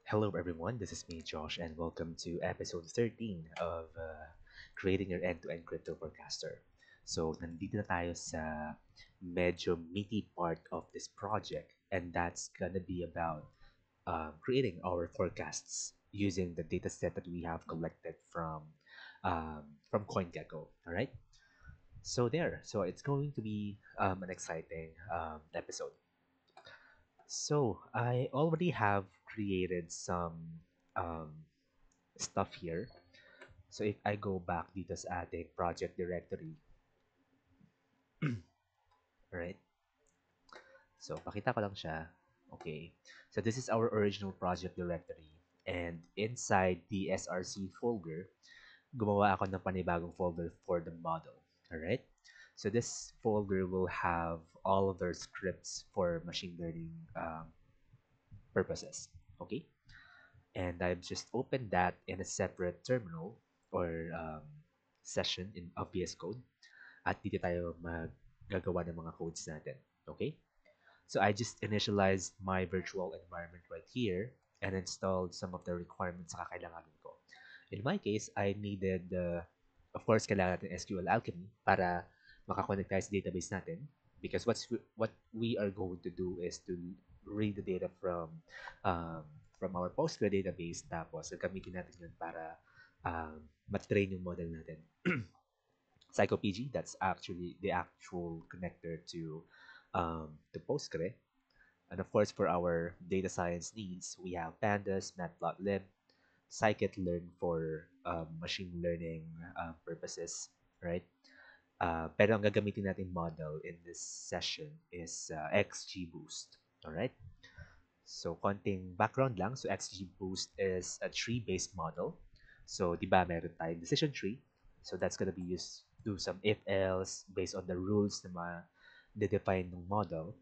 Hello, everyone. This is me, Josh, and welcome to episode 13 of Creating Your End-to-End Crypto Forecaster. So, nandito na tayo sa medyo meaty part of this project, and that's gonna be about creating our forecasts using the data set that we have collected from CoinGecko. All right. So there. So it's going to be an exciting episode. So I already have created some um, stuff here. So if I go back dito sa ating project directory, right? So pakita ko lang siya. Okay. So this is our original project directory. And inside the SRC folder, gumawa ako ng panibagong folder for the model. Alright? So this folder will have all of their scripts for machine learning purposes. Okay? And I've just opened that in a separate terminal or session in of VS Code at dito tayo magagawa ng mga codes natin. Okay? So I just initialized my virtual environment right here and installed some of the requirements na kakailanganin ko. In my case, I needed, of course, kailangan natin SQL Alchemy para makakonect tayo sa database natin because what we are going to do is to read the data um, from our Postgre database tapos gagamitin natin yun para mat-train yung model natin. PsychoPG, that's actually the actual connector to Postgre. And of course, for our data science needs, we have Pandas, Matplotlib, scikit-learn for machine learning purposes, right? Pero ang gagamitin natin model in this session is XGBoost, alright? So, konting background lang. So, XGBoost is a tree-based model. So, di ba, meron tayong decision tree. So, that's gonna be used to do some if-else based on the rules na ma-define ng model.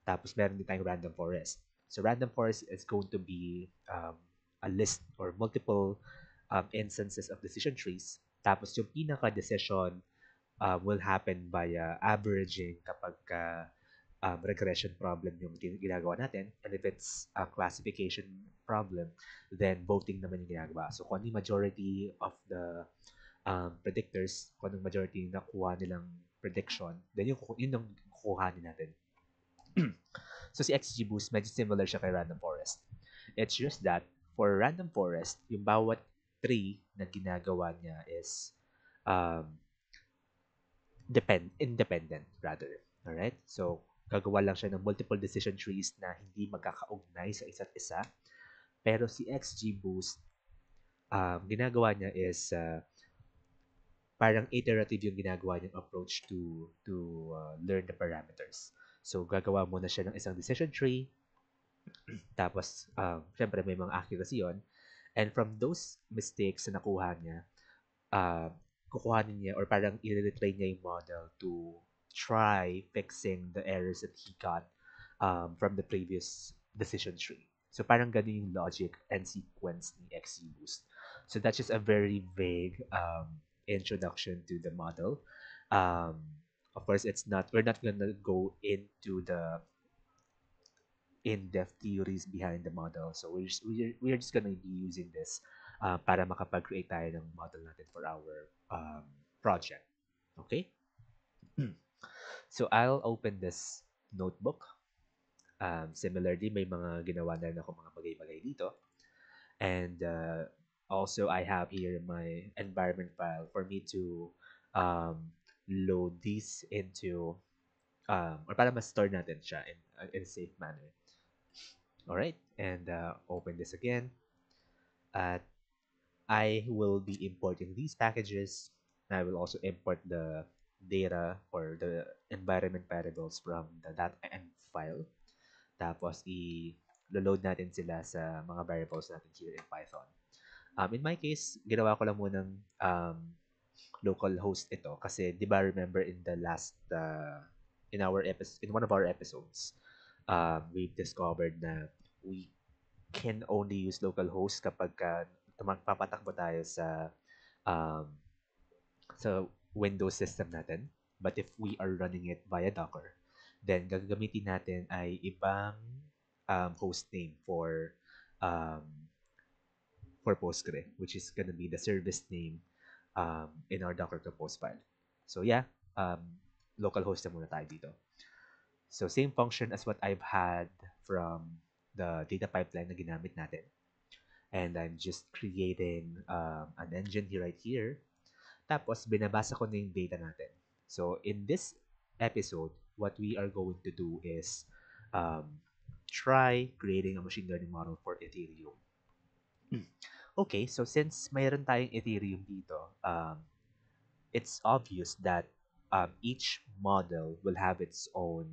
Tapos, meron din tayong random forest. So, random forest is going to be a list or multiple instances of decision trees. Tapos, yung pinaka-decision will happen via averaging kapag regression problem yung ginagawa natin. And if it's a classification problem, then voting naman yung ginagawa. So kung ano yung majority of the predictors, kung anong majority yung nakuha nilang prediction, then yun yung kukuhanin natin. So si XGBoost, medyo similar siya kay Random Forest. It's just that for Random Forest, yung bawat tree na ginagawa niya is um, independent rather. Alright? So, gagawa lang siya ng multiple decision trees na hindi magkakaugnay sa isa't isa. Pero si XGBoost, ginagawa niya is parang iterative yung ginagawa niyang approach to learn the parameters. So, gagawa muna siya ng isang decision tree, tapos, syempre may mga accuracy yun. And from those mistakes na nakuha niya, uh, kukuhanin niya or parang i-retrain niya yung model to try fixing the errors that he got from the previous decision tree. So parang ganun yung logic and sequence ni XGBoost. So that's just a very vague introduction to the model. Um, of course, we're not gonna go into the in-depth theories behind the model. So we're just gonna be using this para makapag-create tayo ng model natin for our project. Okay? So I'll open this notebook. Similarly, may mga ginawa na rin ako mga bagay-bagay dito. And also, I have here my environment file for me to load these into or para ma-store natin siya in a safe manner. All right, and open this again. At I will be importing these packages. I will also import the data or the environment variables from the .env file. Tapos i-load natin sila sa mga variables natin here in Python. In my case, ginawa ko lang munang local host ito kasi di ba remember in the last in one of our episodes, we've discovered na we can only use local host kapag magpapatakbo tayo um, sa Windows system natin. But if we are running it via Docker, then gagamitin natin ay ibang host name for for Postgre, which is going to be the service name in our Docker Compose file. So yeah, um, localhost na muna tayo dito. So same function as what I've had from the data pipeline na ginamit natin. And I'm just creating an engine here right here. Tapos binabasa ko na yung data natin. So in this episode, what we are going to do is um, try creating a machine learning model for Ethereum. Okay, so since mayroon tayong Ethereum dito, it's obvious that each model will have its own,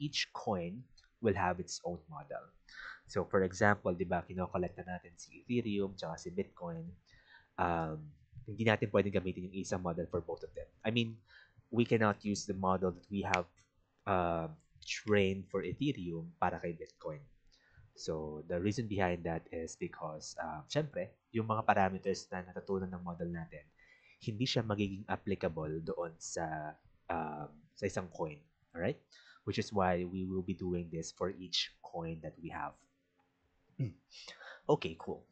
each coin will have its own model. So for example, di ba, kinokolekta natin si Ethereum tsaka si Bitcoin. Um, hindi natin pwedeng gamitin yung isang model for both of them. I mean, we cannot use the model that we have trained for Ethereum para kay Bitcoin. So, the reason behind that is because, syempre, yung mga parameters na natutunan ng model natin, hindi siya magiging applicable doon sa isang coin. Alright? Which is why we will be doing this for each coin that we have. Okay, cool.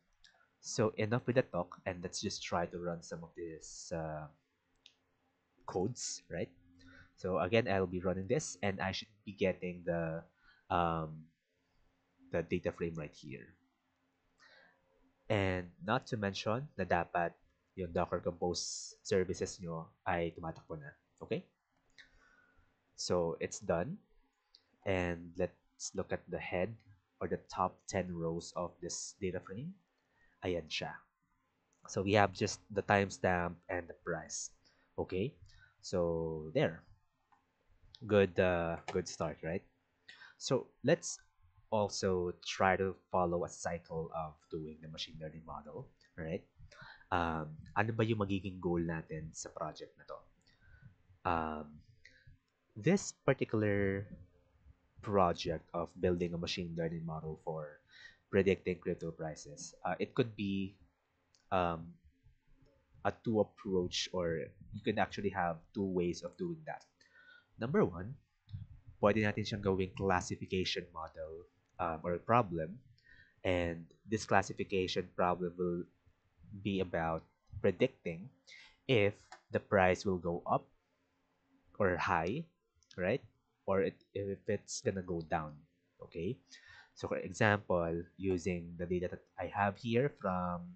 So, enough with the talk, and let's just try to run some of these codes, right? So, again, I'll be running this, and I should be getting the data frame right here. And not to mention na dapat yung Docker Compose services nyo ay tumatakbo na. Okay? So, it's done. And let's look at the head or the top 10 rows of this data frame. Ayan siya. So, we have just the timestamp and the price. Okay? So, there. Good start, right? So, let's also try to follow a cycle of doing the machine learning model, right? Ano ba yung magiging goal natin sa project na to? This particular project of building a machine learning model for predicting crypto prices, it could be um, a two approach, or you can actually have two ways of doing that. Number one, pwede natin siyang gawing classification model or problem. And this classification problem will be about predicting if the price will go up or high, right? Or if it's gonna go down, okay? So for example, using the data that I have here um,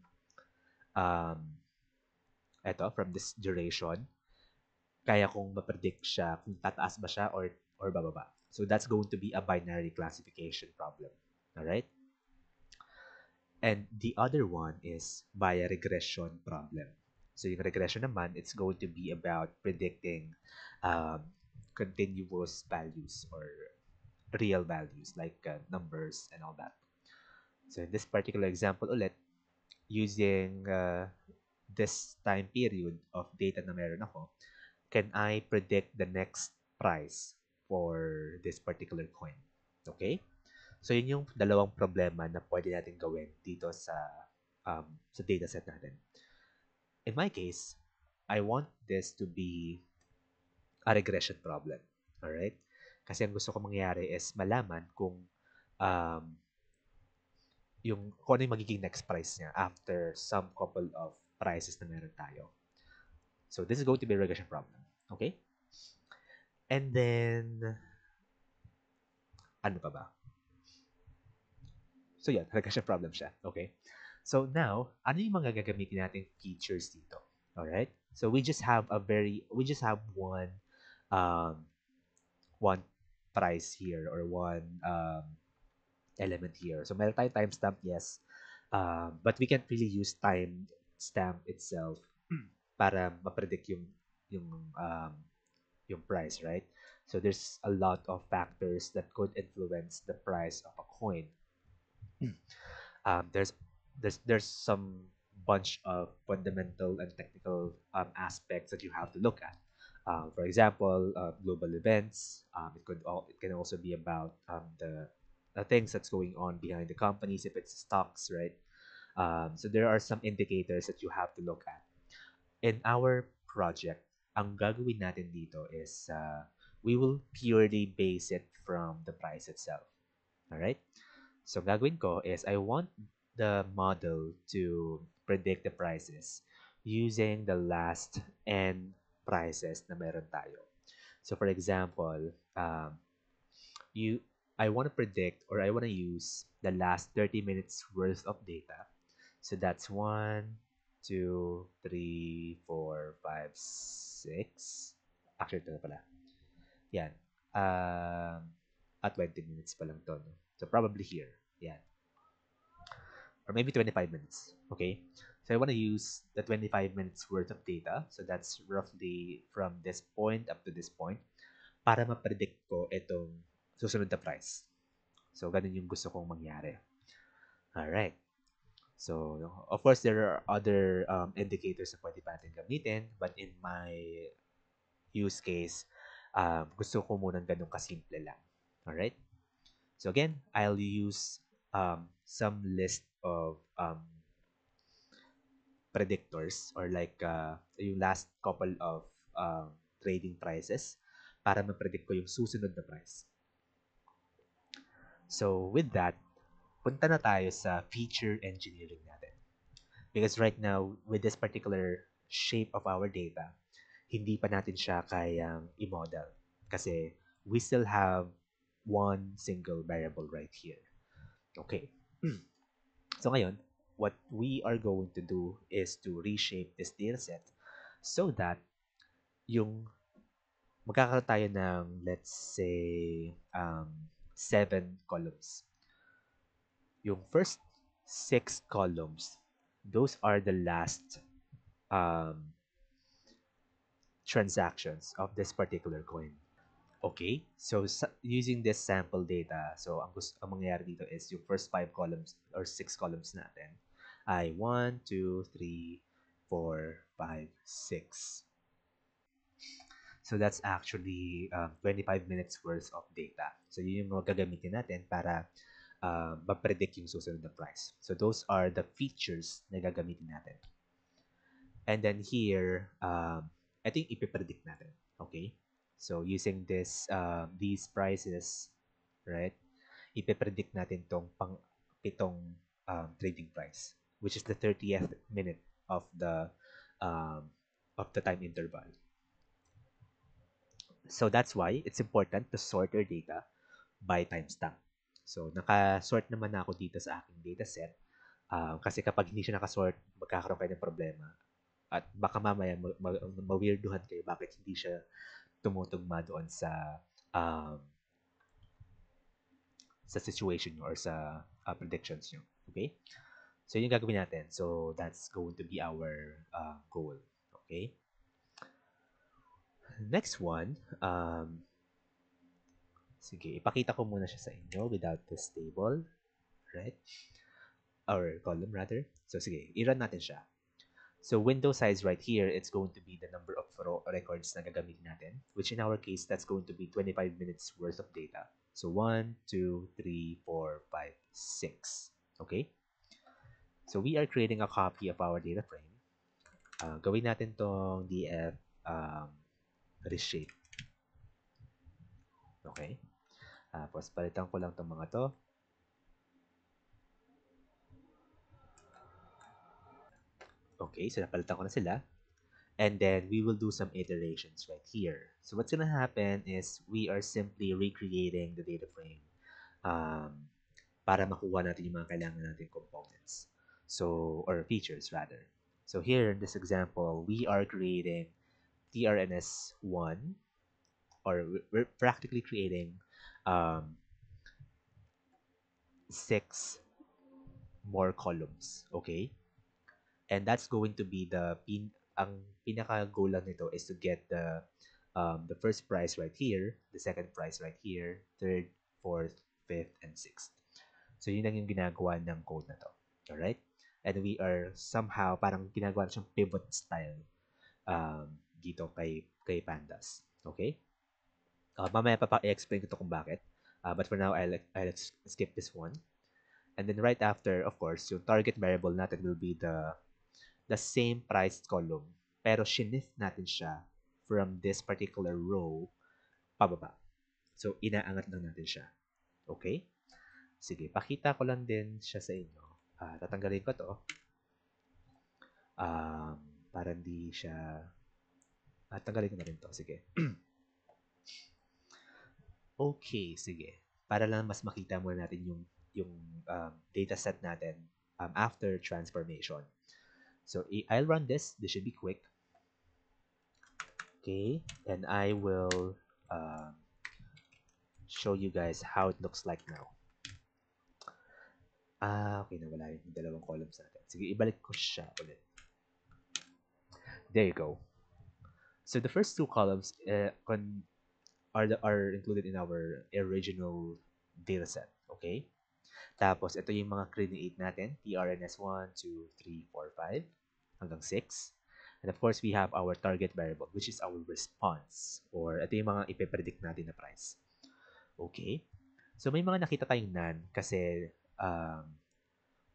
from this duration, kaya kong ma-predict siya kung tataas ba siya or bababa. So that's going to be a binary classification problem. All right? And the other one is via regression problem. So yung regression naman, it's going to be about predicting um, continuous values or real values like numbers and all that. So in this particular example ulit, using this time period of data na meron ako, can I predict the next price for this particular coin? Okay? So, yun yung dalawang problema na pwede natin gawin dito sa dataset natin. In my case, I want this to be a regression problem. Alright? Kasi ang gusto ko mangyari is malaman um, kung ano yung magiging next price niya after some couple of prices na meron tayo. So, this is going to be a regression problem. Okay? And then, ano pa ba? So yan, regression problem siya. Okay? So now, ano yung mga gagamitin nating features dito? Alright? So we just have um, one price here or one element here. So meron tayong timestamp, yes. But we can't really use timestamp itself para ma-predict yung um, yung price, right? So there's a lot of factors that could influence the price of a coin. There's some bunch of fundamental and technical aspects that you have to look at. For example, global events. It can also be about the things that's going on behind the companies if it's stocks, right? So there are some indicators that you have to look at. In our project, ang gagawin natin dito is we will purely base it from the price itself. All right? So gagawin ko is I want the model to predict the prices using the last n prices na meron tayo. So for example, you I want to predict or I want to use the last 30 minutes worth of data. So that's one, two, three, four, five, six. Actually, ito na pala. Yan. Um, at 20 minutes pa lang to. No? So probably here. Yan. Or maybe 25 minutes. Okay? So I want to use the 25 minutes worth of data. So that's roughly from this point up to this point para ma-predict ko itong susunod na price. So, ganun yung gusto kong mangyari. Alright. So, of course, there are other indicators na pwede pa natin gamitin. But in my use case, gusto ko munang ganun kasimple lang. Alright? So, again, I'll use some list of predictors or like yung last couple of trading prices para ma-predict ko yung susunod na price. So, with that, punta na tayo sa feature engineering natin. Because right now, with this particular shape of our data, hindi pa natin siya kayang i-model. Kasi we still have one single variable right here. Okay. So ngayon, what we are going to do is to reshape this dataset so that yung magkakaroon tayo ng, let's say, 7 columns. Yung first 6 columns, those are the last um, transactions of this particular coin. Okay, so using this sample data, so ang mangyayari dito is yung first 5 columns or 6 columns natin ay 1, 2, 3, 4, 5, 6. So that's actually 25 minutes worth of data. So yun yung mga gagamitin natin para ma-predict yung susunod na price. So those are the features na gagamitin natin. And then here, I think ipipredict natin. Okay? So using these prices, right? Ipipredict natin tong pitong trading price, which is the 30th minute um, of the time interval. So that's why it's important to sort your data by timestamp. So naka-sort naman ako dito sa aking dataset. Kasi kapag hindi siya nakasort, magkakaroon kayo ng problema. At baka mamaya ma-weirduhan kayo bakit hindi siya tumutugma doon um, sa situation nyo or sa predictions nyo. Okay? So, yun yung gagawin natin. So, that's going to be our goal. Okay? Next one, sige, ipakita ko muna siya sa inyo without this table. Right? Or column rather. So, sige, i-run natin siya. So, window size right here, it's going to be the number of records na gagamitin natin, which in our case, that's going to be 25 minutes worth of data. So, 1, 2, 3, 4, 5, 6. Okay? So, we are creating a copy of our data frame. Gawin natin tong df reshape. Okay? Tapos, palitan ko lang tong mga to. Okay, so napalitan ko na sila. And then we will do some iterations right here. So what's going to happen is we are simply recreating the data frame para makuha natin yung mga kailangan natin components. So, or features rather. So here in this example, we are creating TRNS1 or we're practically creating 6 more columns. Okay? And that's going to be ang pinaka goal lang nito is to get the first price right here, the second price right here, third, fourth, fifth, and sixth. So yun lang yung ginagawa ng code na to. Alright? And we are somehow parang ginagawa na siyang pivot style dito kay Pandas. Okay? Mamaya i-explain ko to kung bakit. But for now, I'll skip this one. And then right after, of course, yung target variable natin will be the same price column. Pero shift natin siya from this particular row pababa. So, inaangat lang natin siya. Okay? Sige, pakita ko lang din siya sa inyo. Tatanggalin ko to um, para hindi siya tanggalin ko na rin to. Sige. Okay, sige. Para lang mas makita mo natin yung data set natin after transformation. So I'll run this. This should be quick. Okay, and I will um, show you guys how it looks like now. Okay, nawala yung dalawang columns natin. Sige, ibalik ko siya ulit. There you go. So the first two columns are included in our original dataset. Okay? Tapos, ito yung mga create natin. TRNS 1, 2, 3, 4, 5, hanggang 6. And of course, we have our target variable, which is our response. Or ito yung mga ipipredict natin na price. Okay? So, may mga nakita tayong none kasi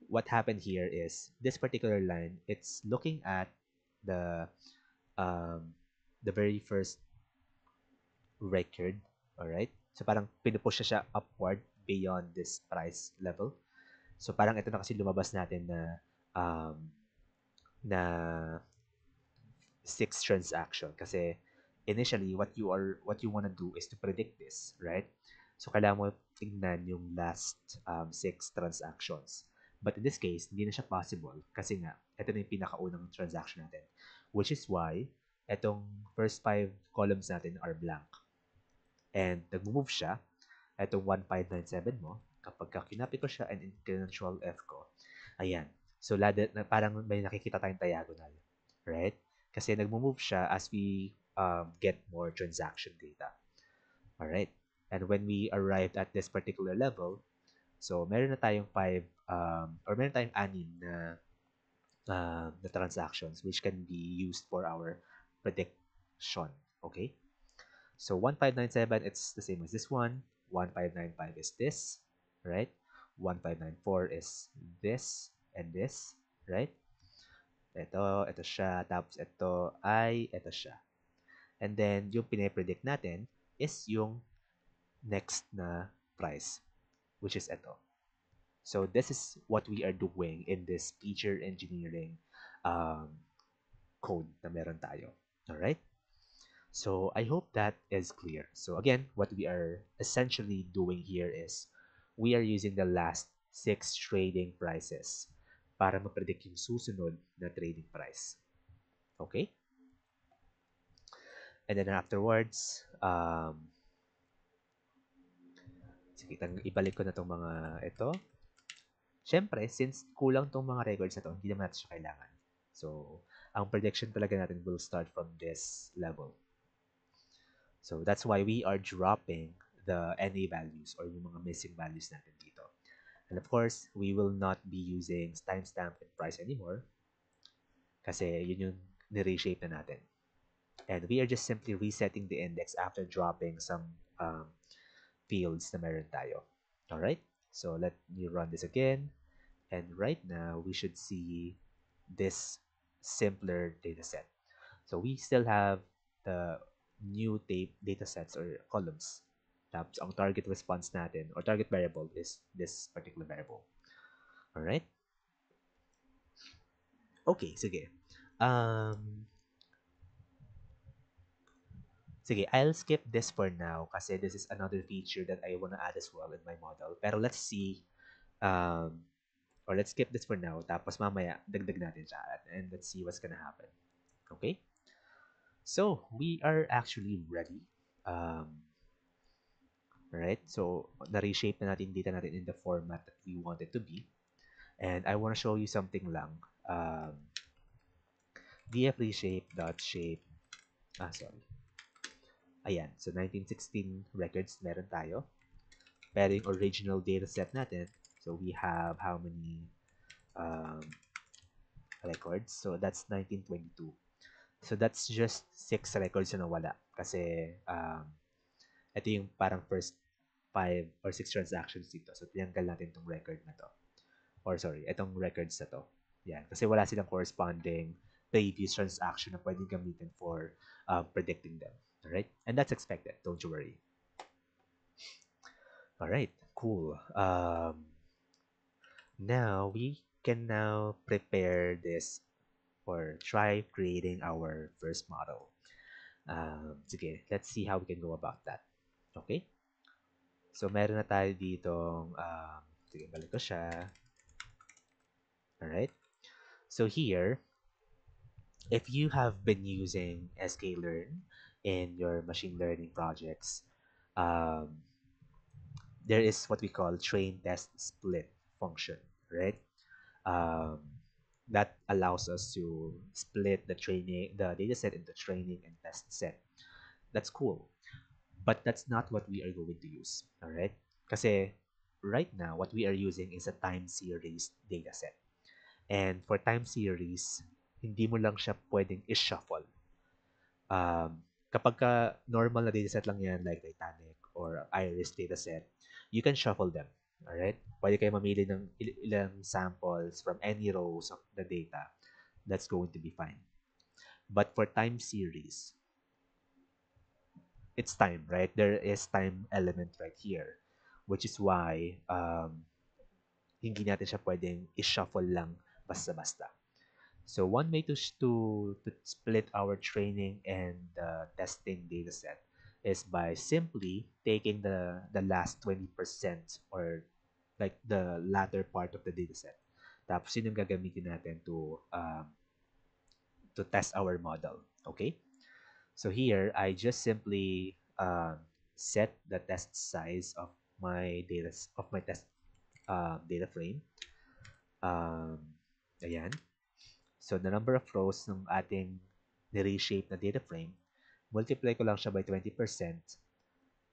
what happened here is this particular line, it's looking at the um, the very first record. Alright? So, parang pinupush siya upward beyond this price level. So, parang ito na kasi lumabas natin um, na 6 transaction kasi initially what you want to do is to predict this, right? So kailangan mo tingnan yung last 6 transactions. But in this case, hindi na siya possible kasi nga ito na yung pinakaunang transaction natin, which is why itong first 5 columns natin are blank. And nag-move siya, itong 1597 mo, kapag kinopy ko siya and in Control F ko, ayan. So, parang may nakikita tayong diagonal. Right? Kasi nagmo-move siya as we get more transaction data. Alright? And when we arrived at this particular level, so meron na tayong 5 or meron tayong 6 na transactions which can be used for our prediction. Okay? So 1597, it's the same as this one. 1595 is this, right? 1594 is this and this, right? Ito siya. Tapos ito siya. And then, yung pinapredict natin is yung next na price, which is ito. So, this is what we are doing in this feature engineering um, code na meron tayo. Alright? So, I hope that is clear. So, again, what we are essentially doing here is we are using the last 6 trading prices para ma-predict yung susunod na trading price. Okay? And then afterwards, sige, ibalik ko na itong mga ito. Siyempre, since kulang tong mga records na to, hindi naman natin siya kailangan. So, ang prediction talaga natin will start from this level. So, that's why we are dropping the NA values or yung mga missing values natin dito. And of course, we will not be using timestamp and price anymore kasi yun yung ni-reshape na natin. And we are just simply resetting the index after dropping some fields na meron tayo. Alright? So, let me run this again. And right now, we should see this simpler data set. So, we still have the new data sets or columns. Tapos, ang target response natin or target variable is this particular variable. Alright? Okay, sige. Sige, I'll skip this for now kasi this is another feature that I want to add as well in my model. Pero let's see, or let's skip this for now. Tapos mamaya, dagdag natin siya and let's see what's gonna happen. Okay? So, we are actually ready. Right? So, na-reshape na natin data natin in the format that we want it to be. And I want to show you something lang. df reshape.shape. Sorry. Ayan. So, 1916 records meron tayo. Pero yung original data set natin, so we have how many records? So, that's 1922. So, that's just 6 records na nawala. Kasi, ito yung parang first 5 or 6 transactions dito. So, tinanggal natin itong record na to. Or sorry, itong records na to. Yan. Kasi wala silang corresponding previous transaction na pwedeng gamitin for predicting them. Alright? And that's expected. Don't you worry. Alright. Cool. Now we can now prepare this or try creating our first model. Sige, let's see how we can go about that. Okay? So, meron na tayo ditong, sige, balik ko siya. Alright? So, here, if you have been using sklearn in your machine learning projects, um, there is what we call train test split function, right? Um, that allows us to split the data set into training and test set. That's cool. But that's not what we are going to use. All right? Kasi right now, what we are using is a time series data set. And for time series, hindi mo lang siya pwedeng i-shuffle. Kapag normal na dataset lang yan, like Titanic or Iris dataset, you can shuffle them. Alright? Pwede kayo mamili ng ilang samples from any rows of the data. That's going to be fine. But for time series, it's time, right? There is time element right here, which is why hindi natin siya pwedeng i-shuffle lang basta-basta. So one way to split our training and testing data set is by simply taking the last 20% or like the latter part of the data set. Tapos yun yung gagamitin natin to test our model. Okay? So here, I just simply set the test size of my test data frame. Um, ayan. So, the number of rows ng ating ni-reshape na data frame, multiply ko lang siya by 20%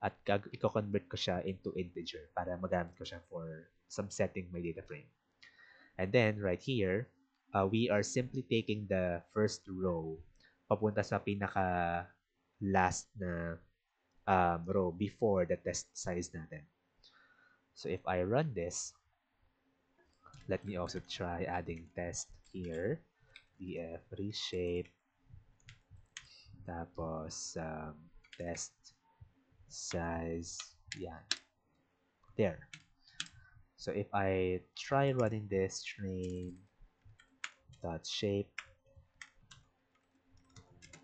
at i-convert ko siya into integer para magamit ko siya for subsetting my data frame. And then, right here, we are simply taking the first row papunta sa pinaka last na row before the test size natin. So, if I run this, let me also try adding test here. df reshape tapos test size yan there. So if I try running this train dot shape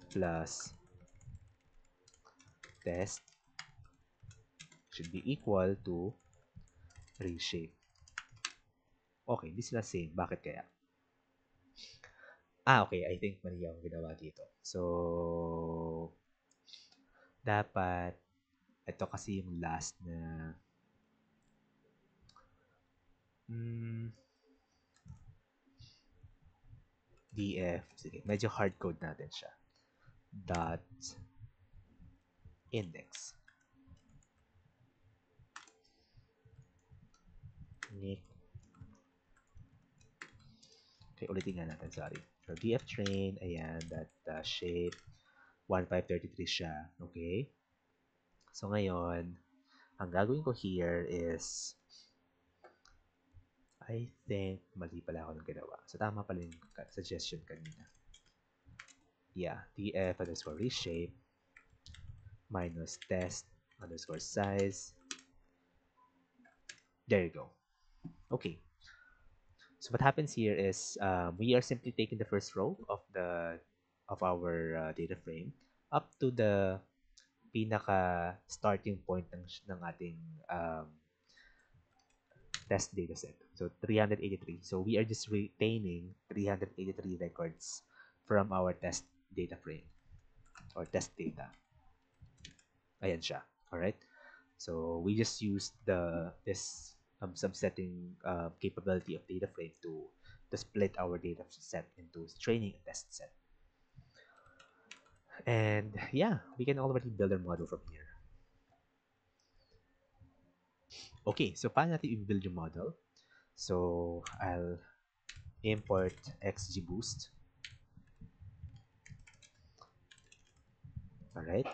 plus test should be equal to reshape. Okay, hindi sila same. Bakit kaya? Okay. I think mali ang ginawa dito. So, dapat ito kasi yung last na df. Sige, medyo hard code natin siya. Dot index. Nick. Okay, ulitin nga natin, sorry. So, df train, ayan, that shape, 1533 siya. Okay? So, ngayon, ang gagawin ko here is, I think, mali pala ako ng ginawa. So, tama pala yung suggestion kanina. Yeah, df underscore reshape minus test underscore size. There you go. Okay. So what happens here is we are simply taking the first row of our data frame up to the pinaka starting point ng ating um, test data set. So 383. So we are just retaining 383 records from our test data frame or test data. Ayan siya. Alright? So we just used this subsetting capability of data frame to split our data set into training and test set. And yeah, we can already build our model from here. Okay, so paano natin i-build yung model? So I'll import XGBoost. Alright?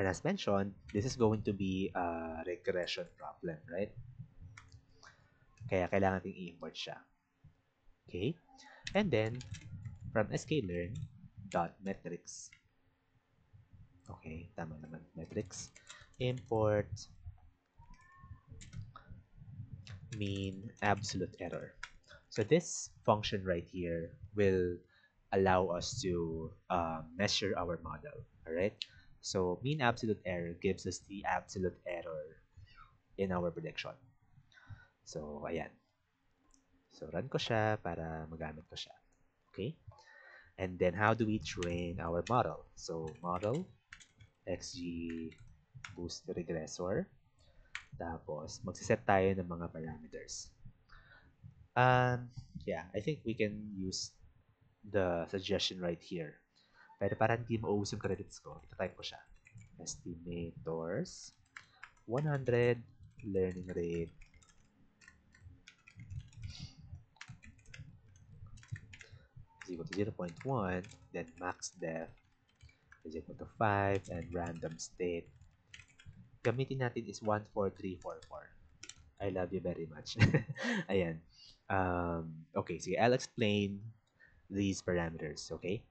And as mentioned, this is going to be a regression problem, right? Kaya kailangan natin i-import siya. Okay? And then, from sklearn.metrics, okay, tama naman, metrics, import mean absolute error. So this function right here will allow us to measure our model. All right. So mean absolute error gives us the absolute error in our prediction. So ayan. So run ko siya para magamit ko siya. Okay. And then how do we train our model? So model XG boost regressor. Tapos magsiset tayo ng mga parameters. Um, yeah, I think we can use the suggestion right here. Pero para hindi maubos yung credits ko, itatype ko siya. Estimators 100 learning rate is equal to 0.1, then max def is equal to 5, and random state. Gamitin natin is 14344. I love you very much. Ayan. Okay, so I'll explain these parameters, okay?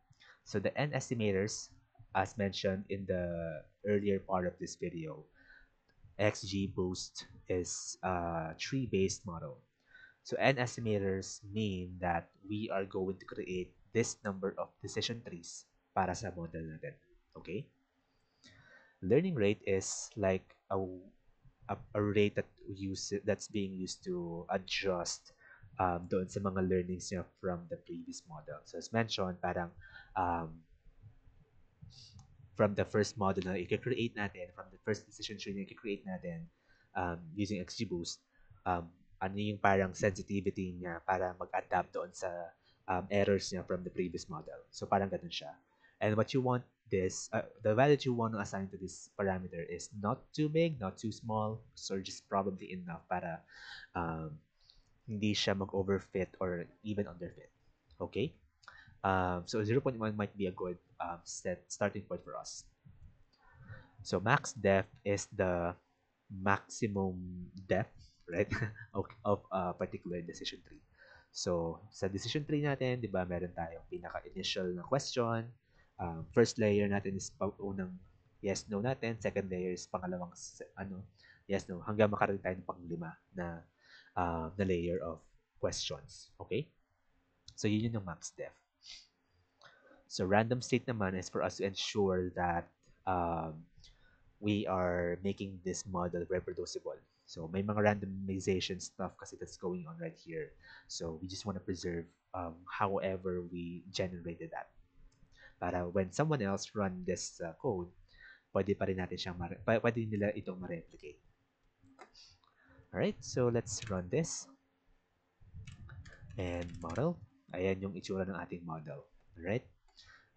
So the N estimators, as mentioned in the earlier part of this video, XGBoost is a tree-based model. So N estimators mean that we are going to create this number of decision trees para sa model natin. Okay? Learning rate is like a rate that's being used to adjust doon sa mga learnings niya from the previous model. So as mentioned, parang um, from the first model na i-create natin, from the first decision tree na i-create natin using XGBoost, ano yung parang sensitivity niya para mag-adapt doon sa errors niya from the previous model. So parang ganun siya. And what you want the value that you want to assign to this parameter is not too big, not too small, so just probably enough para um, hindi siya mag-overfit or even underfit. Okay? So 0.1 might be a good starting point for us. So max depth is the maximum depth, right, of a particular decision tree. So sa decision tree natin, di ba, meron tayong pinaka-initial na question. First layer natin is unang yes-no natin. Second layer is pangalawang yes-no hanggang makarating tayo ng pang-lima na layer of questions. Okay? So yun yung max depth. So random state naman is for us to ensure that um, we are making this model reproducible. So may mga randomization stuff kasi that's going on right here. So we just want to preserve however we generated that. Para when someone else run this code, pwede pa rin natin siyang pwede nila itong ma-replicate. Alright, so let's run this. And model. Ayan yung itsura ng ating model. Alright?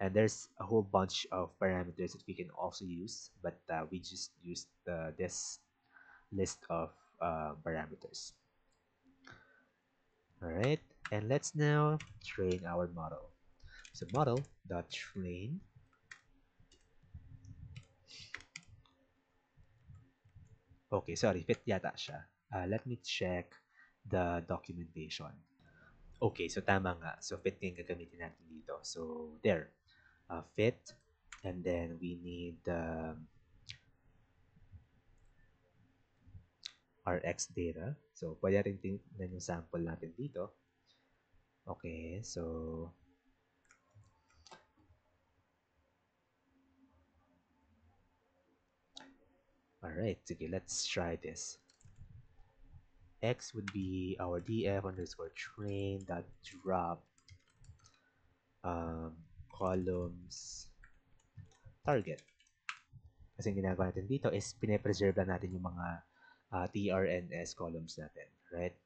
And there's a whole bunch of parameters that we can also use, but we just used this list of parameters. All right, and let's now train our model. So model.train. Okay, sorry, fit yata siya. Let me check the documentation. Okay, so tama nga. So fit yung gagamitin natin dito. So there, fit, and then we need Rx data. So pwede rin tingnan yung sample natin dito. Okay, so alright, sige, let's try this. X would be our df underscore train dot drop columns target. Kasi yung ginagawa natin dito is pine-preserve lang natin yung mga TRNS columns natin, right?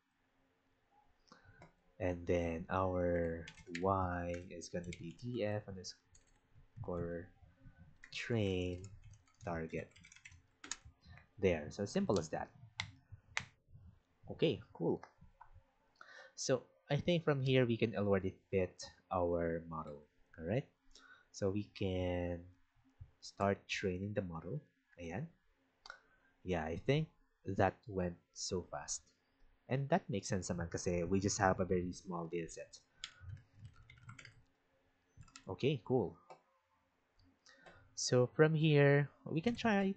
And then our Y is going to be df underscore train target. There. So simple as that. Okay, cool. So I think from here we can already fit our model. All right. So we can start training the model. Ayan. Yeah, I think that went so fast. And that makes sense naman kasi we just have a very small data set. Okay, cool. So from here, we can try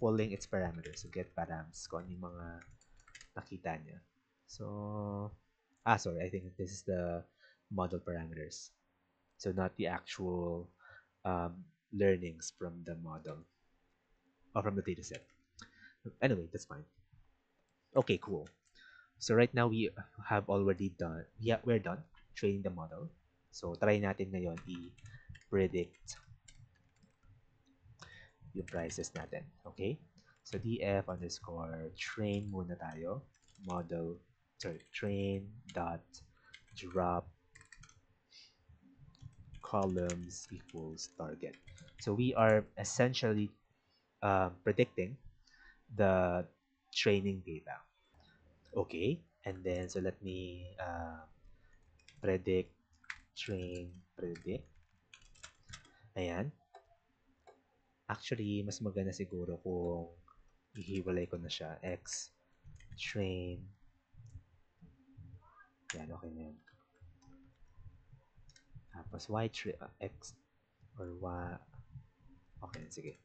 pulling its parameters. So get params kung ano yung mga nakita niya. So, sorry, I think this is the model parameters. So not the actual learnings from the model or from the data set. Anyway, that's fine. Okay, cool. So right now we have already done, yeah, we're done training the model. So try natin ngayon i-predict yung prices natin. Okay? So df underscore train muna tayo. Model, sorry, train dot drop columns equals target. So we are essentially predicting the training data. Okay? And then, so let me predict, train, predict. Ayan. Actually, mas maganda siguro kung ihiwalay ko na siya. X, train. Yan, okay na yun. Tapos Y, X, or Y. Okay, sige.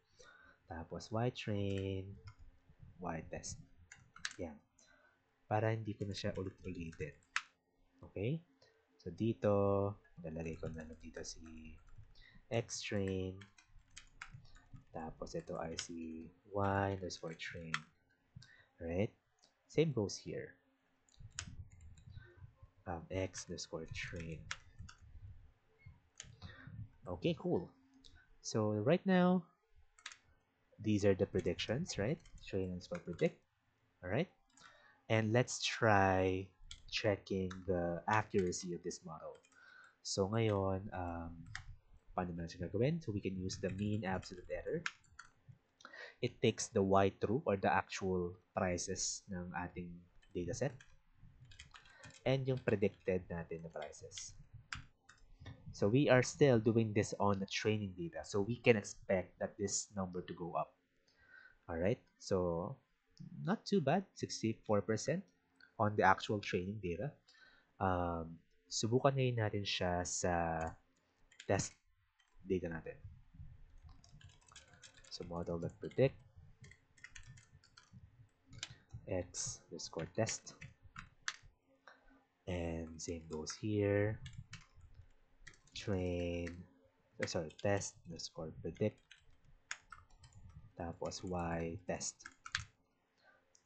Tapos Y train, Y test. Yan. Para hindi ko na siya ulit-ulitin. Okay? So, dito, lalagay ko na lang dito si X train. Tapos, ito ay si Y underscore train. Right? Same goes here. X underscore train. Okay, cool. So, right now, these are the predictions, right? Train underscore predict. All right? And let's try checking the accuracy of this model. So ngayon, paano naman siya gagawin? So we can use the mean absolute error. It takes the Y true or the actual prices ng ating dataset and yung predicted natin na prices. So we are still doing this on the training data. So we can expect that this number to go up. All right. So not too bad, 64% on the actual training data. Subukan ngayon natin siya sa test data natin. So model.predict x underscore test, and same goes here. Test underscore predict, tapos y test.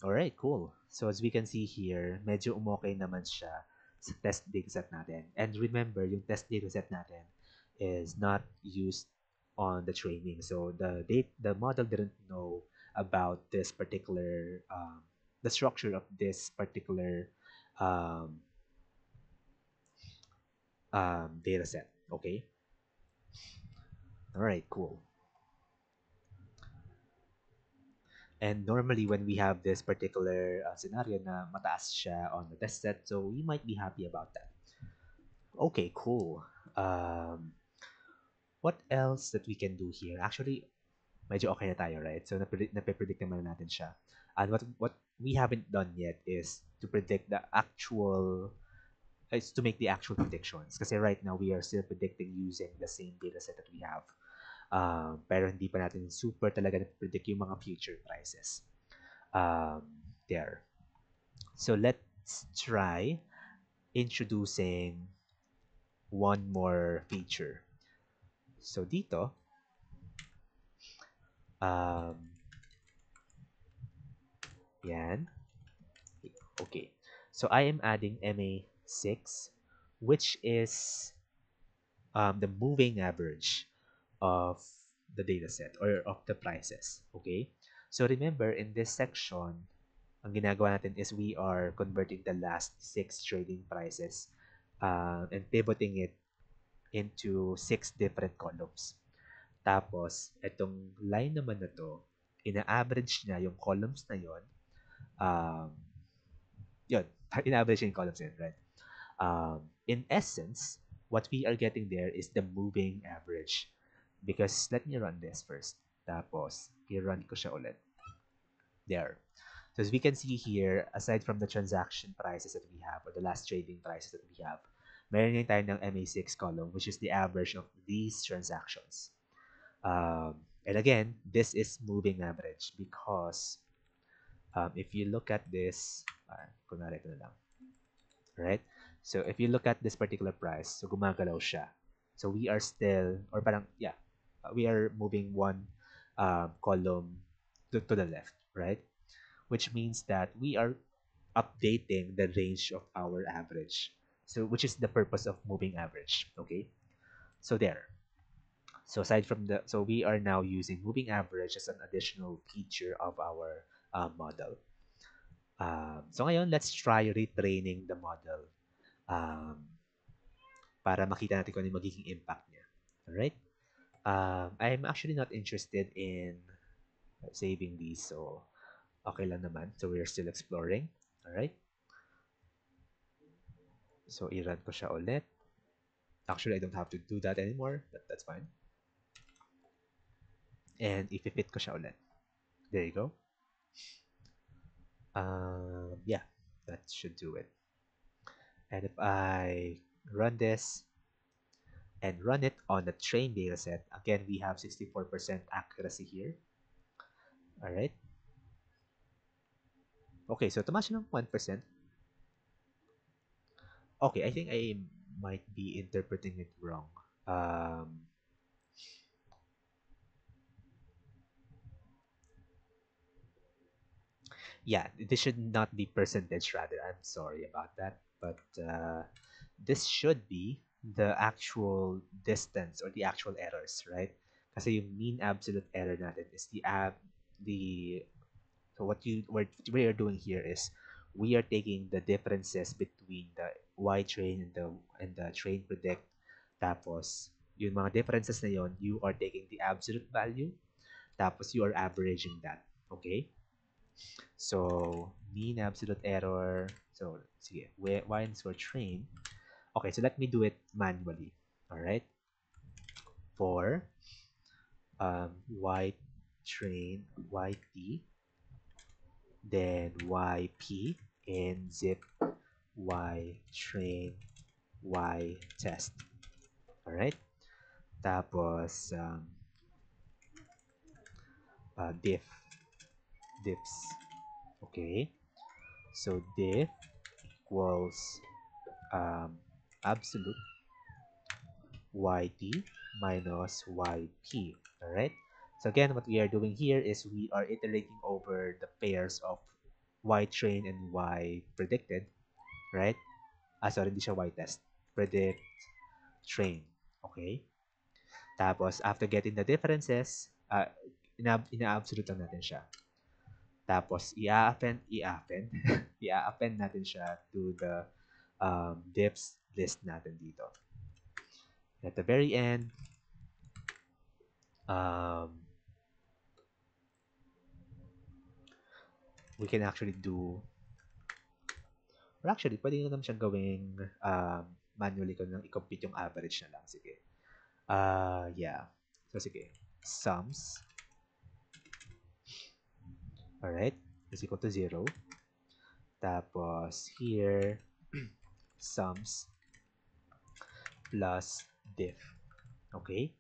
Alright, cool. So as we can see here, medyo umokay naman siya sa test dataset natin. And remember, yung test dataset natin is not used on the training. So the model didn't know about this particular the structure of this particular um, data set. Okay. All right. Cool. And normally when we have this particular scenario na mataas siya on the test set, so we might be happy about that. Okay, cool. What else that we can do here? Actually, medyo okay na tayo, right? So nape-predict naman natin siya. And what we haven't done yet is to predict the actual is to make the actual predictions. Kasi right now we are still predicting using the same data set that we have. Pero hindi pa natin super talaga na-predict yung mga future prices. There. So let's try introducing one more feature. So dito, yan. Okay. So I am adding MA6, which is the moving average of the data set or of the prices. Okay? So remember, in this section, ang ginagawa natin is we are converting the last 6 trading prices and pivoting it into 6 different columns. Tapos, itong line naman na to, ina-average niya yung columns na yon. Yun, ina-average yung columns yun, right? In essence, what we are getting there is the moving average. Because let me run this first. Tapos, i-run ko siya ulit. There. So as we can see here, aside from the transaction prices that we have, or the last trading prices that we have, meron din tayo ng MA6 column, which is the average of these transactions. And again, this is moving average because If you look at this, kunwari ito na lang, right? So if you look at this particular price, so gumagalaw siya. So we are still, or parang, yeah, we are moving one column to the left, right? Which means that we are updating the range of our average. So which is the purpose of moving average, okay? So there. So aside from the, so we are now using moving average as an additional feature of our model. So ngayon, let's try retraining the model um, para makita natin kung ano yung magiging impact niya. Alright? I'm actually not interested in saving these, so okay lang naman. So we're still exploring. Alright? So i-run ko siya ulit. Actually, I don't have to do that anymore. That's fine. And if-fit ko siya ulit. There you go. Yeah, that should do it. And if I run this and run it on the train dataset, again, we have 64% accuracy here. All right. Okay, so tumaas siya ng 1%. Okay, I think I might be interpreting it wrong. Um, yeah, this should not be percentage rather. I'm sorry about that. But this should be the actual distance or the actual errors, right? Kasi yung mean absolute error natin is the so what we are doing here is we are taking the differences between the Y train and the train predict, tapos yung mga differences na yon you are taking the absolute value, tapos you are averaging that. Okay? So, mean absolute error. So, sige, y underscore train. Okay, so let me do it manually. All right? For y train, yt, then yp, and zip y train y test. All right? Tapos, diffs. Okay? So, diff equals absolute yt minus yp. All right. So again, what we are doing here is we are iterating over the pairs of y train and y predicted, right? Sorry, hindi siya y test. Predict train. Okay. Tapos, after getting the differences, ina-absolute lang natin siya. Tapos, i-append i-append natin siya to the diffs list natin dito. At the very end, um, we can actually do, or actually, pwede nyo naman siyang gawing manually ko nang i-compute yung average na lang. Sige. Yeah. So, sige. Sums. Alright. Is equal to 0. Tapos, here, sums plus diff. Okay?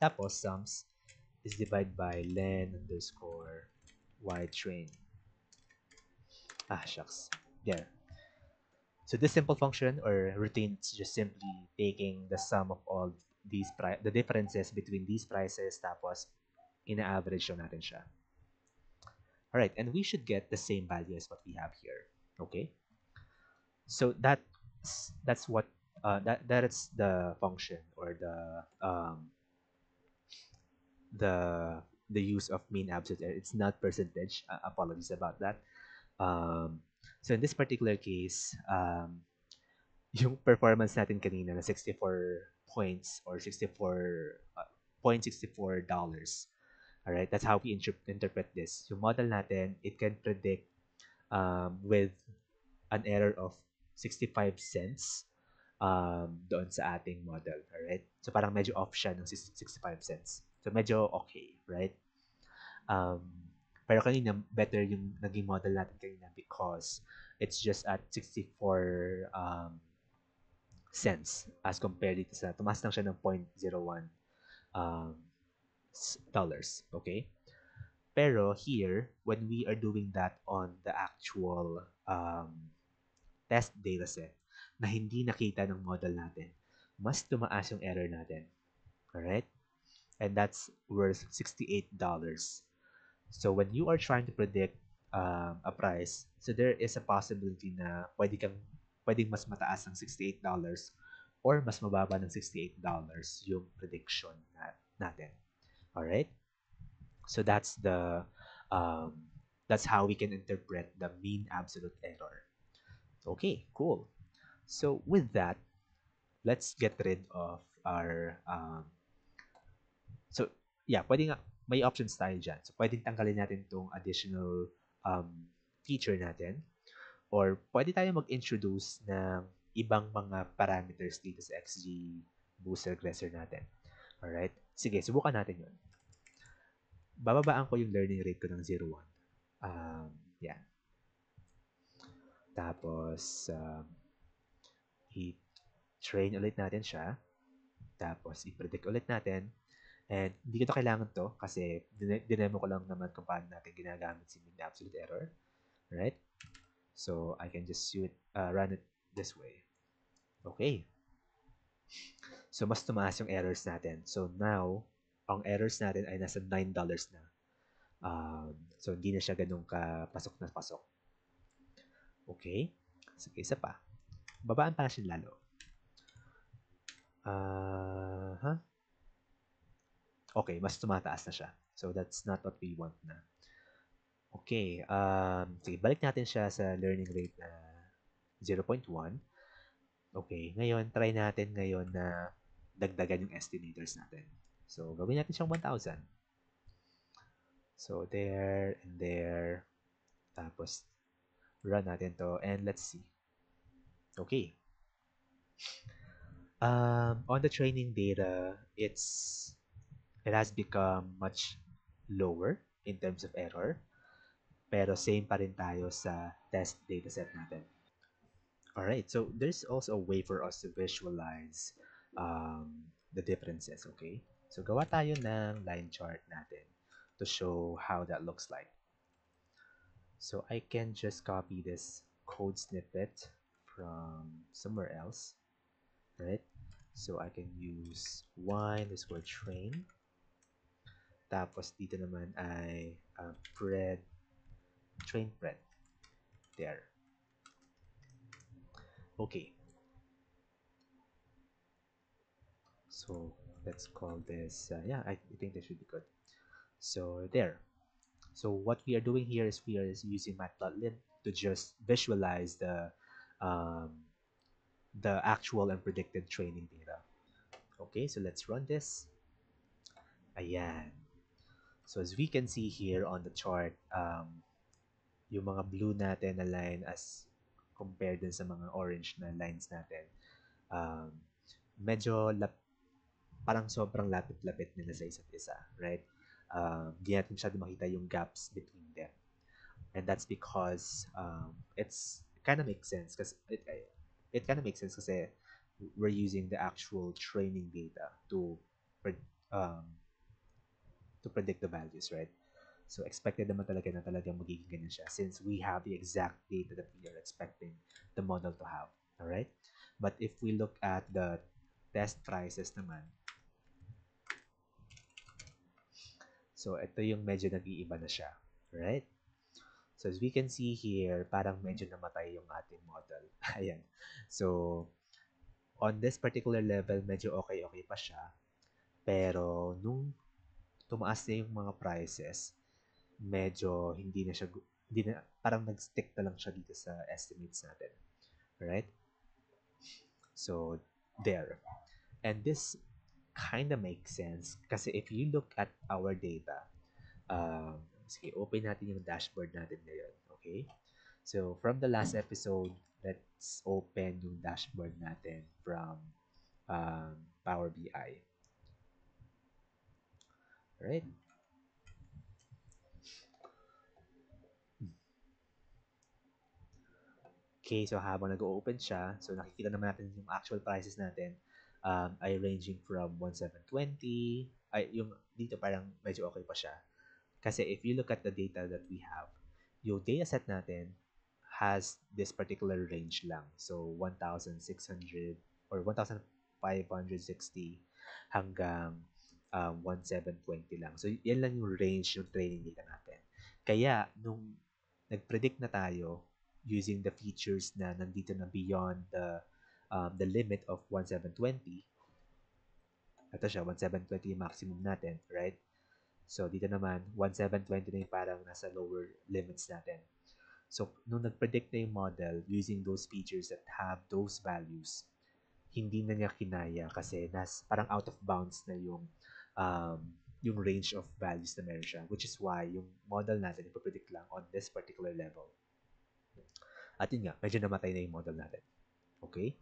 Tapos, sums is divided by len underscore y train. Shucks. There. So this simple function or routine is just simply taking the sum of all these the differences between these prices, tapos ina-average lang natin siya. All right, and we should get the same value as what we have here. Okay, so that's what that is the function or the the use of mean absolute error. It's not percentage. Apologies about that. Um, so in this particular case, yung performance natin kanina na 64 points or 64 $0.64. All right, that's how we interpret this. Yung model natin, it can predict with an error of 65 cents doon sa ating model. All right? So parang medyo off siya ng 65 cents. So medyo okay, right? Um, pero kanina, better yung naging model natin kanina because it's just at 64 cents as compared dito sa tumaas lang siya ng 0.01 um, dollars. Okay? Pero here, when we are doing that on the actual test dataset na hindi nakita ng model natin, mas tumaas yung error natin. Alright? And that's worth $68. So when you are trying to predict a price, so there is a possibility na pwedeng mas mataas ng $68 or mas mababa ng $68 yung prediction natin. Alright? So um, that's how we can interpret the mean absolute error. Okay, cool. So with that, let's get rid of our so yeah, pwede nga may options tayo dyan. So pwedeng tanggalin natin itong additional um, feature natin or pwede tayo mag-introduce ng ibang mga parameters dito sa XG boost regressor natin. Alright? Sige, subukan natin yun. Bababaan ko yung learning rate ko ng 0.1. Yan. Tapos, i-train ulit natin siya. Tapos, i-predict ulit natin. And hindi ko to kailangan to kasi dinemo ko lang naman kung paano natin ginagamit si mean absolute error. Right? So, I can just run it this way. Okay. So, mas tumaas yung errors natin. So, now, ang errors natin ay nasa $9 na. So, hindi na siya ganun kapasok na pasok. Okay? Sige, isa pa. Babaan pa siya lalo. Okay, mas tumataas na siya. So, that's not what we want na. Okay, sige, balik natin siya sa learning rate na 0.1. Okay, ngayon, try natin ngayon na dagdagan yung estimators natin. So, gawin natin siyang 1,000. So, there and there. Tapos, run natin to and let's see. Okay. On the training data, it has become much lower in terms of error. Pero same pa rin tayo sa test dataset natin. Alright, so there's also a way for us to visualize the differences, okay? So gawa tayo ng line chart natin to show how that looks like. So I can just copy this code snippet from somewhere else, right? So I can use y_train. Tapos dito naman ay train pred. There. Okay. So let's call this, yeah, I think this should be good. So there. So what we are doing here is we are using Matplotlib to just visualize the actual and predicted training data. Okay, so let's run this. Ayan. So as we can see here on the chart, yung mga blue natin na line as compared din sa mga orange na lines natin, medyo parang sobrang lapit-lapit nila sa isa't isa, right? Di natin masyado makita yung gaps between them. And that's because it's kind of makes sense because it kind of makes sense kasi we're using the actual training data to predict the values, right? So expected naman talaga na talagang magiging ganyan siya since we have the exact data that we are expecting the model to have. All right? But if we look at the test prices naman, so ito yung medyo nag-iiba na siya. Right? So as we can see here, parang medyo namatay yung ating model. Ayan. So on this particular level, medyo okay pa siya. Pero nung tumaas na yung mga prices, medyo hindi na parang nag-stick na lang siya dito sa estimates natin. Right? So, there. And this kind of makes sense kasi if you look at our data, sige, open natin yung dashboard natin ngayon. Okay? So, from the last episode, let's open yung dashboard natin from Power BI. Right? Okay, so habang nag-open siya, so nakikita naman natin yung actual prices natin ay ranging from 1,720, ay yung dito parang medyo okay pa siya. Kasi if you look at the data that we have, yung data set natin has this particular range lang. So, 1,600 or 1,560 hanggang 1,720 lang. So, yan lang yung range yung training data natin. Kaya, nung nag-predict na tayo using the features na nandito na beyond the limit of 1,720, ito siya, 1,720 yung maximum natin, right? So, dito naman, 1,720 na yung parang nasa lower limits natin. So, nung nag-predict na yung model using those features that have those values, hindi na niya kinaya kasi parang out of bounds na um, yung range of values na meron siya, which is why yung model natin ipapredict lang on this particular level. At yun nga, medyo namatay na yung model natin. Okay?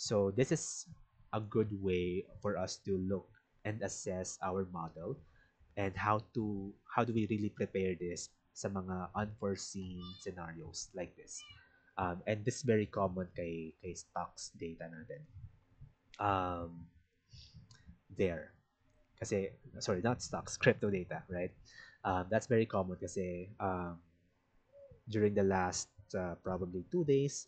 So, this is a good way for us to look and assess our model and how do we really prepare this sa mga unforeseen scenarios like this. And this is very common kay stocks data natin. There. Kasi, sorry, not stocks, crypto data, right? That's very common kasi during the last probably 2 days,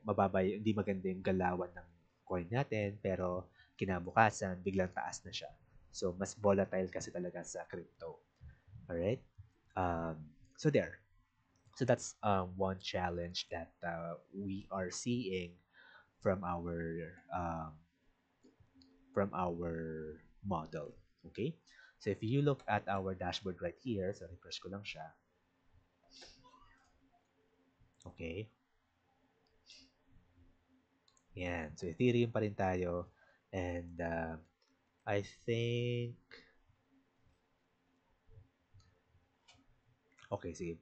mababa, hindi maganda yung galawan ng coin natin, pero kinabukasan, biglang taas na siya. So, mas volatile kasi talaga sa crypto. Alright? Um, so, there. So, that's one challenge that we are seeing from um, our model. Okay? So, if you look at our dashboard right here, so refresh ko lang siya. Okay? Yan. So, Ethereum pa rin tayo. And I think... Okay, sige.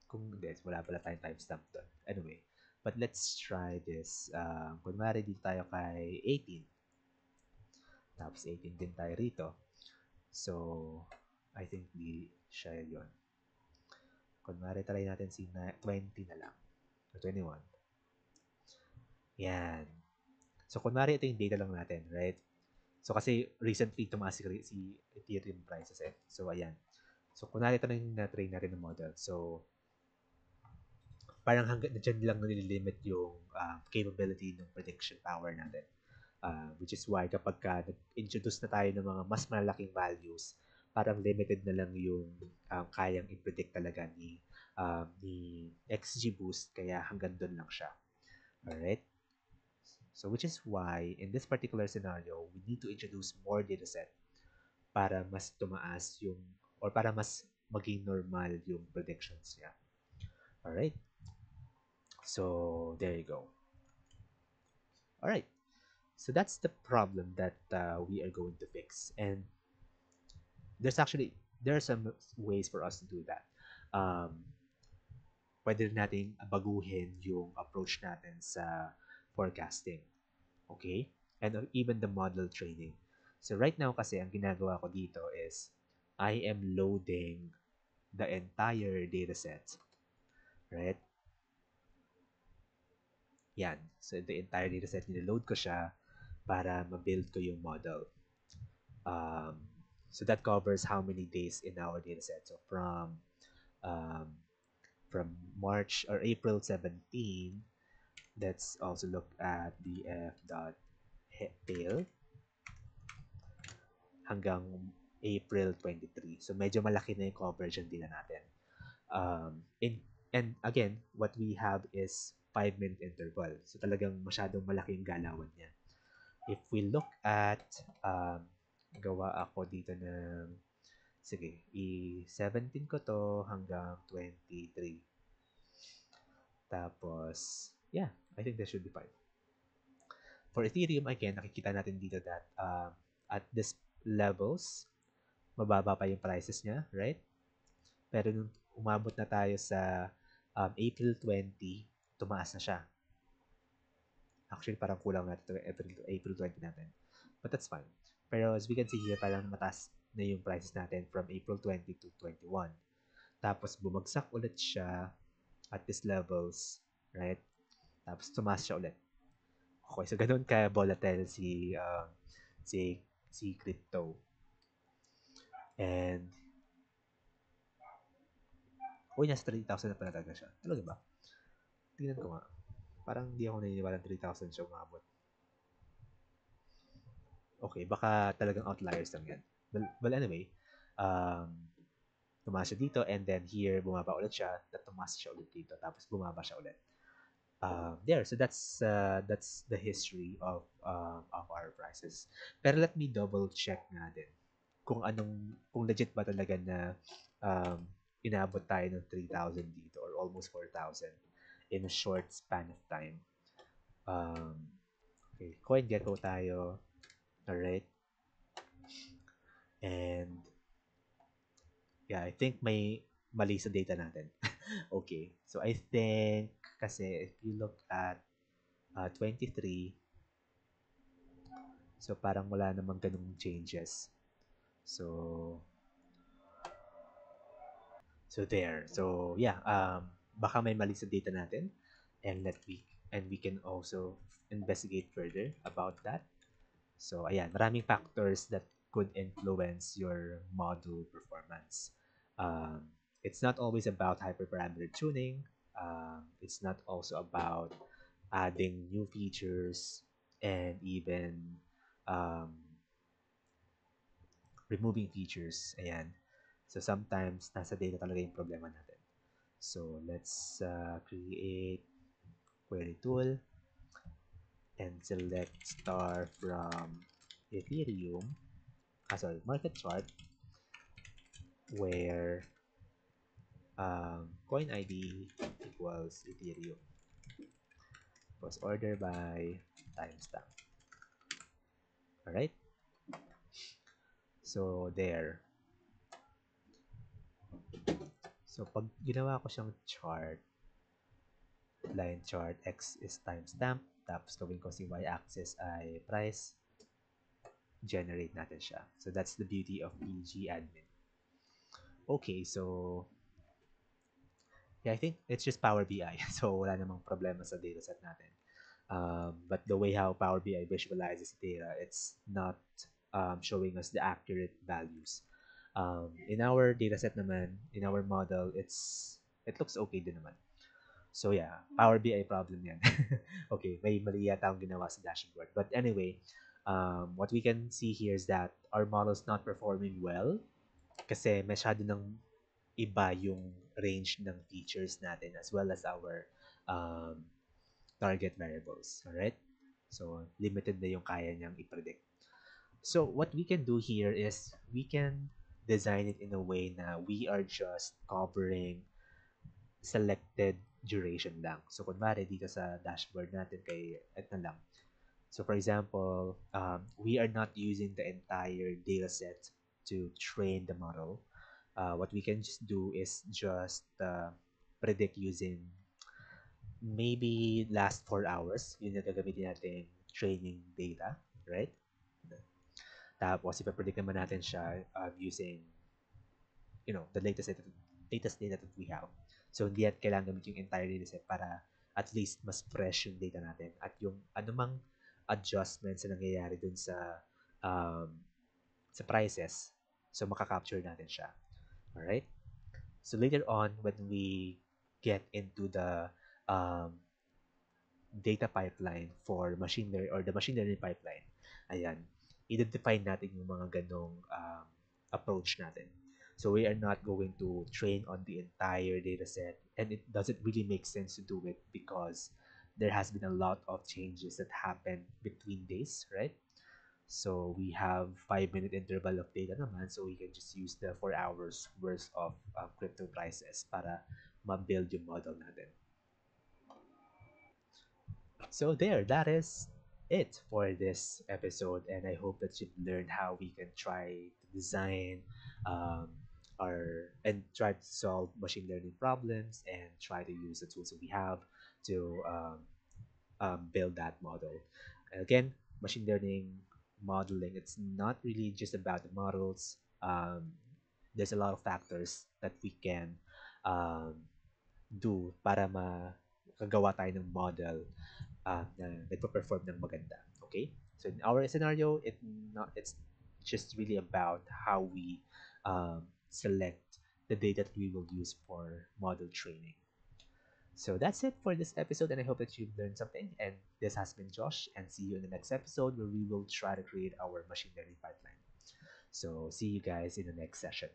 Kung hindi, wala pala tayong timestamp doon. Anyway, but let's try this. Kunwari dito tayo kay 18. Tapos 18 din tayo rito. So, I think di siya yun. Kunwari try natin si 20 na lang. O 21. Yan. So, kunwari ito yung data lang natin, right? So, kasi recently tumaas si Ethereum prices eh. So, ayan. So, kunwari ito na yung na-train natin ng model. So, parang hanggang dyan lang nililimit yung capability ng prediction power natin. Which is why kapag nag-introduce na tayo ng mga mas malalaking values, parang limited na lang yung kayang i-predict talaga ni XGBoost, kaya hanggang doon lang siya. Alright? So which is why in this particular scenario, we need to introduce more dataset para mas tumaas yung or para mas maging normal yung predictions niya. Alright? So there you go. Alright. So that's the problem that we are going to fix. And there are some ways for us to do that. Pwede nating baguhin yung approach natin sa forecasting. Okay? And even the model training. So right now kasi ang ginagawa ko dito is I am loading the entire dataset. Right? Yan. So the entire dataset, niload ko siya para ma-build ko yung model. Um, so that covers how many days in our dataset. So um, from March or April 17, let's also look at bf.tail hanggang April 23. So medyo malaki na yung coverage ng data natin. And again, what we have is 5-minute interval. So talagang masyadong malaki yung galawan niya. If we look at, gawa ako dito ng, sige, i-17 ko to hanggang 23. Tapos, yeah, I think that should be fine. For Ethereum, again, nakikita natin dito that at this levels, mababa pa yung prices niya, right? Pero nung umabot na tayo sa April 20, tumaas na siya. Actually, parang kulang natin ito April 20 natin. But that's fine. Pero as we can see here, parang mataas na yung prices natin from April 20 to 21. Tapos bumagsak ulit siya at these levels, right? Tapos tumaas siya ulit. Okay, so ganun ka volatile si crypto. And Uy, nasa 3,000 na pala talaga siya. Talaga ba? Tingnan ko nga. Parang hindi ako naniniwala 3,000 siya umabot. Okay, baka talagang outliers lang yan. Well anyway, um, tumaas siya dito and then here, bumaba ulit siya, at tumaas siya ulit dito, tapos bumaba siya ulit. There, so that's the history of our prices. Pero let me double check nga din kung legit ba talaga na um, inabot tayo ng 3,000 dito or almost 4,000 in a short span of time. Um, okay, CoinGecko tayo. Alright. And yeah, I think may mali sa data natin. Okay. So I think kasi if you look at 23, so parang wala namang ganung changes. So there. So yeah, baka may mali sa data natin and we can also investigate further about that. So ayan, maraming factors that could influence your model performance. Um, it's not always about hyperparameter tuning. It's not also about adding new features and even um, removing features. Ayan. So sometimes nasa data talaga yung problema natin. So let's create query tool and select star from Ethereum. Sorry, market chart where coin ID equals Ethereum was ordered by timestamp. Alright? So there. So pag ginawa ko siyang chart, line chart, X is timestamp, tapos gawin ko si Y-axis ay price, generate natin siya. So that's the beauty of PG admin. Okay, so yeah, I think it's just Power BI. So wala namang problema sa dataset natin. But the way how Power BI visualizes data, it's not showing us the accurate values. In our dataset naman, in our model, it looks okay din naman. So yeah, Power BI problem yan. Okay, may mali yata akong ginawa sa dashboard. But anyway, what we can see here is that our model is not performing well kasi masyado ng iba yung range ng features natin as well as our um, target variables. Alright? So, limited na yung kaya niyang i-predict. So, what we can do here is we can design it in a way na we are just covering selected duration lang. So, kunwari dito sa dashboard natin kay ito lang. So, for example, we are not using the entire data set to train the model. What we can just do is just predict using maybe last 4 hours. Yun yung gagamitin natin training data, right? Tapos, ipapredict naman natin siya using, the latest data that we have. So, hindi at kailangan gamit yung entire data set para at least mas fresh yung data natin. At yung anumang adjustments na nangyayari dun um, sa prices, so makaka-capture natin siya. Alright? So, later on, when we get into the um, data pipeline for machine learning or the machine learning pipeline, ayan, identify natin yung mga ganong approach natin. So we are not going to train on the entire data set and it doesn't really make sense to do it because there has been a lot of changes that happen between days, right? So we have 5 minute interval of data naman so we can just use the 4 hours worth of crypto prices para ma-build yung model natin. So there, that is it for this episode, and I hope that you've learned how we can try to design um, our and try to solve machine learning problems and try to use the tools that we have to build that model. And again, machine learning modeling, it's not really just about the models. There's a lot of factors that we can um, do para makagawa tayo ng model na nagpa-perform ng maganda. Okay? So in our scenario, it's just really about how we select the data that we will use for model training. So that's it for this episode, and I hope that you've learned something. And this has been Josh, and see you in the next episode where we will try to create our machine learning pipeline. So see you guys in the next session.